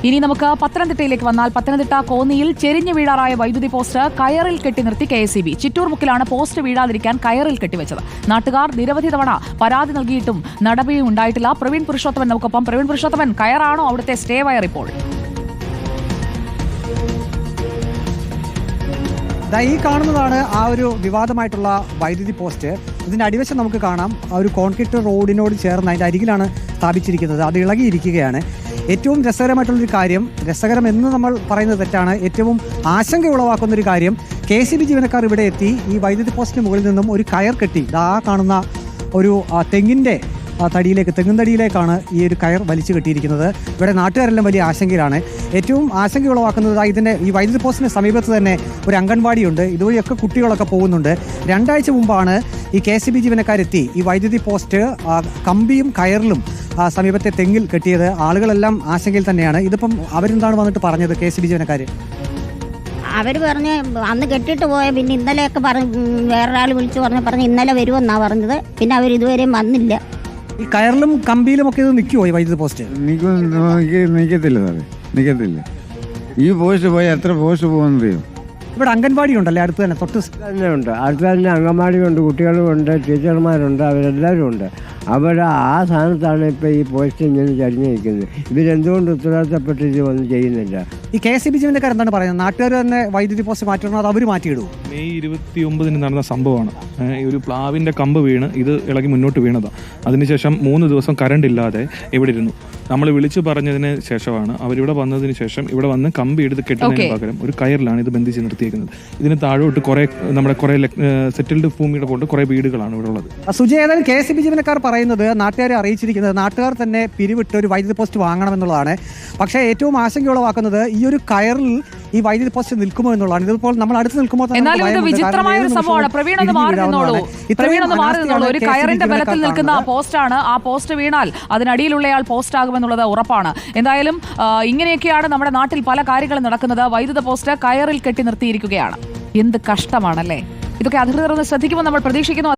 ഇനി നമുക്ക് പത്തനംതിട്ടയിലേക്ക് വന്നാൽ പത്തനംതിട്ട കോന്നിയിൽ ചെരിഞ്ഞു വീഴാറായ വൈദ്യുതി പോസ്റ്റ് കയറിൽ കെട്ടി നിർത്തി KSEB. ചിറ്റൂർ മുക്കിലാണ് പോസ്റ്റ് വീഴാതിരിക്കാൻ കയറിൽ കെട്ടിവെച്ചത്. നാട്ടുകാർ നിരവധി തവണ പരാതി നൽകിയിട്ടും നടപടി ഉണ്ടായിട്ടില്ല. പ്രവീൺ പുരുഷോത്തമൻ നമുക്കൊപ്പം. പ്രവീൺ പുരുഷോത്തമൻ, കയറാണോ അവിടുത്തെ സ്റ്റേ വയർ ഇപ്പോൾ? ഈ കാണുന്നതാണ് ആ ഒരു വിവാദമായിട്ടുള്ള വൈദ്യുതി പോസ്റ്റ്. ഇതിൻ്റെ അടിവശം നമുക്ക് കാണാം. ആ ഒരു കോൺക്രീറ്റ് റോഡിനോട് ചേർന്ന് അതിൻ്റെ അരികിലാണ് സ്ഥാപിച്ചിരിക്കുന്നത്. അത് ഇളകിയിരിക്കുകയാണ്. ഏറ്റവും രസകരമായിട്ടുള്ളൊരു കാര്യം, രസകരം എന്ന് നമ്മൾ പറയുന്നത് തെറ്റാണ്, ഏറ്റവും ആശങ്ക ഉളവാക്കുന്നൊരു കാര്യം, KSEB ജീവനക്കാർ ഇവിടെ എത്തി ഈ വൈദ്യുതി പോസ്റ്റിന് മുകളിൽ നിന്നും ഒരു കയർ കെട്ടി ആ കാണുന്ന ഒരു തെങ്ങിൻ തടിയിലേക്കാണ് ഈ ഒരു കയർ വലിച്ചു കെട്ടിയിരിക്കുന്നത്. ഇവിടെ നാട്ടുകാരെല്ലാം വലിയ ആശങ്കയിലാണ്. ഏറ്റവും ആശങ്ക ഉളവാക്കുന്നത് ഇതിൻ്റെ ഈ വൈദ്യുതി പോസ്റ്റിന് സമീപത്ത് തന്നെ ഒരു അംഗൻവാടിയുണ്ട്. ഇതുവഴിയൊക്കെ കുട്ടികളൊക്കെ പോകുന്നുണ്ട്. 2 ആഴ്ച മുമ്പാണ് ഈ KSEB ജീവനക്കാരെത്തി ഈ വൈദ്യുതി പോസ്റ്റ് കമ്പിയും കയറിലും സമീപത്തെ തെങ്ങിൽ കെട്ടിയത്. ആളുകളെല്ലാം ആശങ്കയിൽ തന്നെയാണ്. ഇതിപ്പം അവരെന്താണ് വന്നിട്ട് പറഞ്ഞത് KSEB ജീവനക്കാർ? അവർ പറഞ്ഞ് അന്ന് കെട്ടിട്ട് പോയ, പിന്നെ ഇന്നലെയൊക്കെ വേറൊരാൾ വിളിച്ച് പറഞ്ഞ് ഇന്നലെ വരുമെന്നാണ് പറഞ്ഞത്. പിന്നെ അവർ ഇതുവരെയും വന്നില്ല. ഈ കയറിലും കമ്പിയിലും ഒക്കെ ഇത് നിൽക്കുമോ ഈ വൈദ്യുതി പോസ്റ്റ്? നിൽക്കത്തില്ല സാറേ, നിൽക്കത്തില്ല. ഈ പോസ്റ്റ് പോയി എത്ര പോസ്റ്റ് പോകുന്നറിയോ? ഇവിടെ അംഗൻവാടി ഉണ്ടല്ലേ അടുത്ത് തന്നെ, തൊട്ട് തന്നെ ഉണ്ട്. അടുത്ത് തന്നെ അംഗൻവാടിയുണ്ട്, കുട്ടികളുമുണ്ട്, ടീച്ചർമാരുണ്ട്, അവരെല്ലാവരും ഉണ്ട്. അവിടെ ആ സ്ഥാനത്താണ് ഇപ്പോൾ ഈ പോസ്റ്റ് ഇങ്ങനെ ചരിഞ്ഞു നിൽക്കുന്നത്. ഇവരെന്തുകൊണ്ട് ഉത്തരവാദിത്തപ്പെട്ട് ഇത് ഒന്നും ചെയ്യുന്നില്ല? ഈ KSEB ജീവനക്കാർ എന്താണ് പറയുന്നത്? നാട്ടുകാർ തന്നെ വൈദ്യുതി പോസ്റ്റ് മാറ്റണോ അത് അവർ മാറ്റിയിടുമോ? മെയ് 29 നടന്ന സംഭവമാണ്. ഒരു പ്ലാവിൻ്റെ കമ്പ് വീണ് ഇത് ഇളകി മുന്നോട്ട് വീണതാണ്. അതിനുശേഷം 3 ദിവസം കറണ്ട് ഇല്ലാതെ ഇവിടെ ഇരുന്നു. നമ്മൾ വിളിച്ചു പറഞ്ഞതിന് ശേഷമാണ് അവരിവിടെ വന്നതിന് ശേഷം ഇവിടെ വന്ന് കമ്പി എടുത്ത് കെട്ടുന്നതിന് പകരം ഒരു കയറിലാണ് ഇത് ബന്ധിച്ച് നിർത്തിയിരിക്കുന്നത്. ഇതിന് താഴോട്ട് കുറേ സെറ്റിൽഡ് ഭൂമിയുടെ കൊണ്ട് കുറേ വീടുകളാണ് ഇവിടെ ഉള്ളത്. സുജയ്, ഏതായാലും KSEB ജീവനക്കാർ പറയുന്നത്, നാട്ടുകാരെ അറിയിച്ചിരിക്കുന്നത് നാട്ടുകാർ തന്നെ പിരിവിട്ട് ഒരു വൈദ്യുതി പോസ്റ്റ് വാങ്ങണമെന്നുള്ളതാണ്. പക്ഷേ ഏറ്റവും ആശങ്ക ഉളവാക്കുന്നത് ഈ ഒരു കയറിൽ ഈ വൈദ്യുതി പോസ്റ്റ് നിൽക്കുമോ എന്നുള്ളതാണ്. ഇതിപ്പോൾ നമ്മൾ അടുത്ത് നിൽക്കുമ്പോൾ വിചിത്രമായ ഒരു സംഭവമാണ്. പ്രവീൺ ഒന്ന് മാറി നിന്നോളൂ. ഒരു കയറിന്റെ ബലത്തിൽ നിൽക്കുന്ന പോസ്റ്റാണ്. ആ പോസ്റ്റ് വീണാൽ അതിനടിയിലുള്ളയാൾ പോസ്റ്റ് ആകുമെന്നുള്ളത് ഉറപ്പാണ്. എന്തായാലും ഇങ്ങനെയൊക്കെയാണ് നമ്മുടെ നാട്ടിൽ പല കാര്യങ്ങളും നടക്കുന്നത്. വൈദ്യുത പോസ്റ്റ് കയറിൽ കെട്ടി നിർത്തിയിരിക്കുകയാണ്. എന്ത് കഷ്ടമാണല്ലേ. ഇതൊക്കെ അധികൃതർ ഒന്ന് ശ്രദ്ധിക്കുമെന്ന് നമ്മൾ പ്രതീക്ഷിക്കുന്നു.